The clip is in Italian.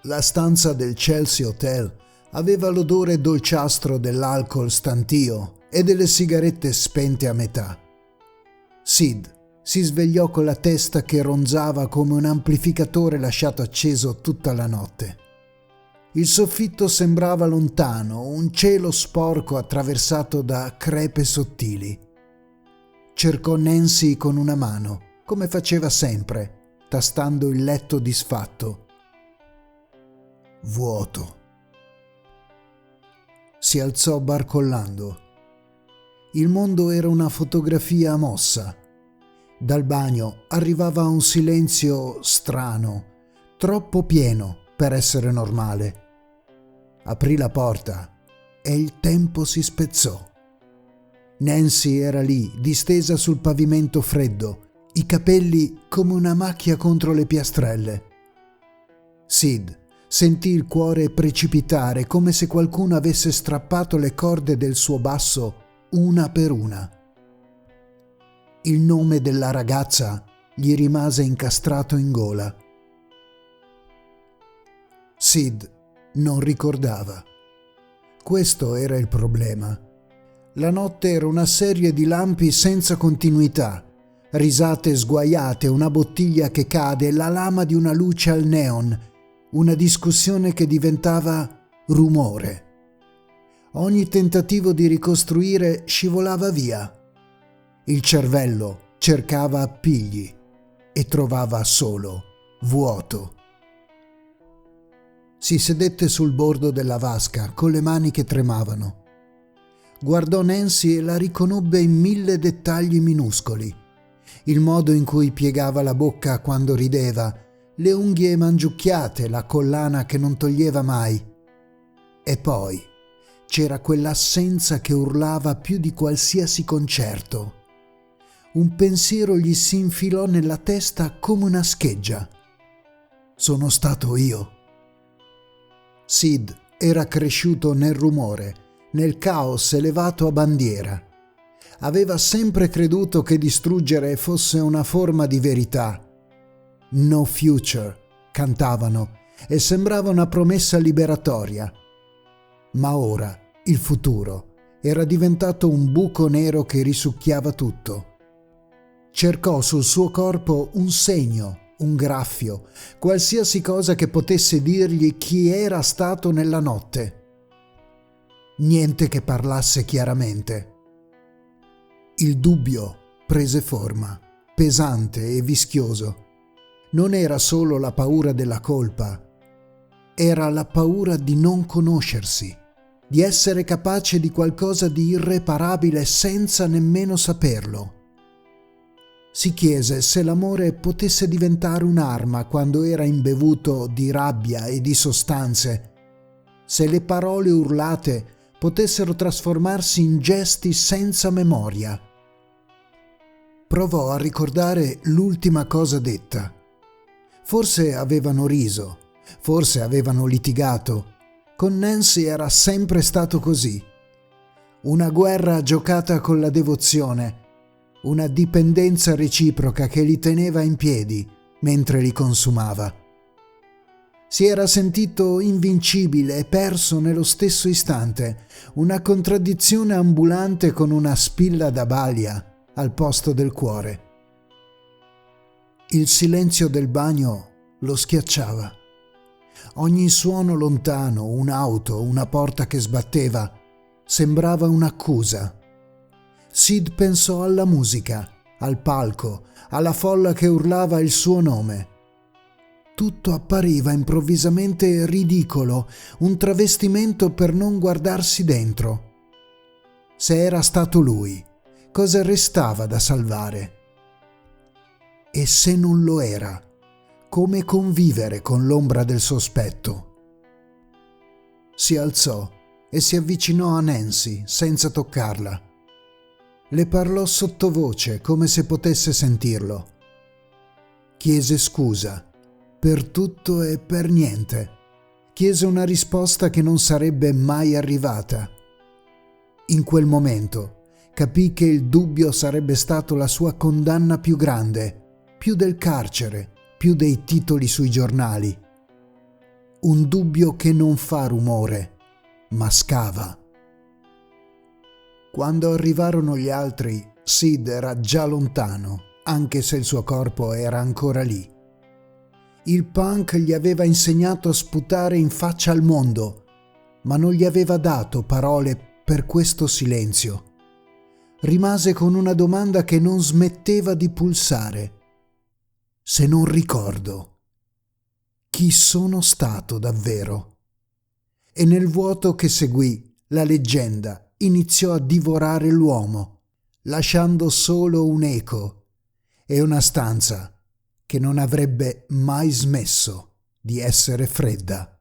La stanza del Chelsea Hotel aveva l'odore dolciastro dell'alcol stantio e delle sigarette spente a metà. Sid si svegliò con la testa che ronzava come un amplificatore lasciato acceso tutta la notte. Il soffitto sembrava lontano, un cielo sporco attraversato da crepe sottili. Cercò Nancy con una mano, come faceva sempre, tastando il letto disfatto. Vuoto. Si alzò barcollando. Il mondo era una fotografia mossa. Dal bagno arrivava un silenzio strano, troppo pieno per essere normale. Aprì la porta e il tempo si spezzò. Nancy era lì, distesa sul pavimento freddo, i capelli come una macchia contro le piastrelle. Sid sentì il cuore precipitare come se qualcuno avesse strappato le corde del suo basso una per una. Il nome della ragazza gli rimase incastrato in gola. Sid non ricordava. Questo era il problema. La notte era una serie di lampi senza continuità, risate sguaiate, una bottiglia che cade, la lama di una luce al neon, una discussione che diventava rumore. Ogni tentativo di ricostruire scivolava via. Il cervello cercava appigli e trovava solo vuoto. Si sedette sul bordo della vasca con le mani che tremavano. Guardò Nancy e la riconobbe in 1000 dettagli minuscoli. Il modo in cui piegava la bocca quando rideva, le unghie mangiucchiate, la collana che non toglieva mai. E poi c'era quell'assenza che urlava più di qualsiasi concerto. Un pensiero gli si infilò nella testa come una scheggia. Sono stato io. Sid era cresciuto nel rumore, nel caos elevato a bandiera. Aveva sempre creduto che distruggere fosse una forma di verità. No future, cantavano, e sembrava una promessa liberatoria. Ma ora il futuro era diventato un buco nero che risucchiava tutto. Cercò sul suo corpo un segno, un graffio, qualsiasi cosa che potesse dirgli chi era stato nella notte. Niente che parlasse chiaramente. Il dubbio prese forma, pesante e vischioso. Non era solo la paura della colpa, era la paura di non conoscersi, di essere capace di qualcosa di irreparabile senza nemmeno saperlo. Si chiese se l'amore potesse diventare un'arma quando era imbevuto di rabbia e di sostanze, se le parole urlate potessero trasformarsi in gesti senza memoria. Provò a ricordare l'ultima cosa detta. Forse avevano riso, forse avevano litigato. Con Nancy era sempre stato così. Una guerra giocata con la devozione, una dipendenza reciproca che li teneva in piedi mentre li consumava. Si era sentito invincibile e perso nello stesso istante, una contraddizione ambulante con una spilla da balia al posto del cuore. Il silenzio del bagno lo schiacciava. Ogni suono lontano, un'auto, una porta che sbatteva, sembrava un'accusa. Sid pensò alla musica, al palco, alla folla che urlava il suo nome. Tutto appariva improvvisamente ridicolo, un travestimento per non guardarsi dentro. Se era stato lui, cosa restava da salvare? E se non lo era, come convivere con l'ombra del sospetto? Si alzò e si avvicinò a Nancy senza toccarla. Le parlò sottovoce come se potesse sentirlo. Chiese scusa per tutto e per niente. Chiese una risposta che non sarebbe mai arrivata. In quel momento capì che il dubbio sarebbe stato la sua condanna più grande, più del carcere, più dei titoli sui giornali. un dubbio che non fa rumore, ma scava. Quando arrivarono gli altri, Sid era già lontano, anche se il suo corpo era ancora lì. Il punk gli aveva insegnato a sputare in faccia al mondo, ma non gli aveva dato parole per questo silenzio. Rimase con una domanda che non smetteva di pulsare. Se non ricordo, chi sono stato davvero? E nel vuoto che seguì, la leggenda iniziò a divorare l'uomo, lasciando solo un eco e una stanza che non avrebbe mai smesso di essere fredda.